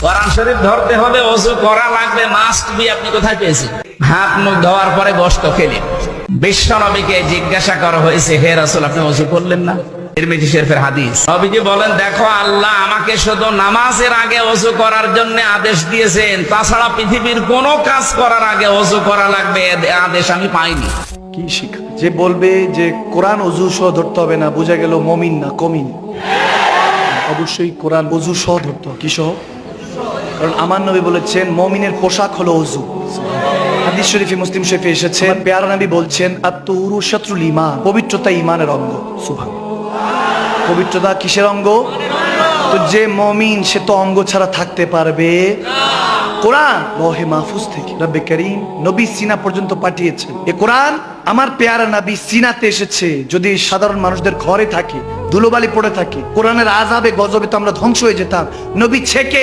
কোরআন শরীফ ধরতে হলে ওযু করা লাগবে, মাস্ট বি। আপনি কোথায় পেয়েছেন? হাত মুখ ধোয়ার পরে গোশত খেলেন। বিশ্ব নবীকে জিজ্ঞাসা করা হয়েছে, হে রাসূল আপনি ওযু করলেন না? তিরমিজি শরীফের হাদিস। নবীজি বলেন, দেখো আল্লাহ আমাকে শুধু নামাজের আগে ওযু করার জন্য আদেশ দিয়েছেন, তাছাড়া পৃথিবীর কোনো কাজ করার আগে ওযু করা লাগবে আদেশ আমি পাইনি। কি শিক্ষা! যে বলবে যে কোরআন ওযু সহ ধরতে হবে না, বোঝা গেল মুমিন না, কমিন। অবশ্যই কোরআন ওযু সহ ধরতে হবে। কি সহ? কারণ আমার নবী বলেছেন মুমিনের পোশাক হলো ওযু। হাদিস শরীফে, মুসলিম শরীফে এসেছে, প্যারা নবী বলছেন আত-তুহুরু শাত্রুল ঈমান, পবিত্রতা ঈমানের অঙ্গ। সুবহানাল্লাহ। পবিত্রতা কিসের অঙ্গ? তো যে মুমিন সে তো অঙ্গ ছাড়া থাকতে পারবে না। কোরআন লৌহে মাহফুজ থেকে রব্বে করিম নবী সিনা পর্যন্ত পাঠিয়েছেন। এই কোরআন আমার পেয়ারা নবী সিনাতে এসেছে। যদি সাধারণ মানুষদের ঘরে থাকে, ধুলোবালি পড়ে থাকে, কোরআনের আযাবে গজবে তো আমরা ধ্বংস হয়ে যেতাম। নবী ছেকে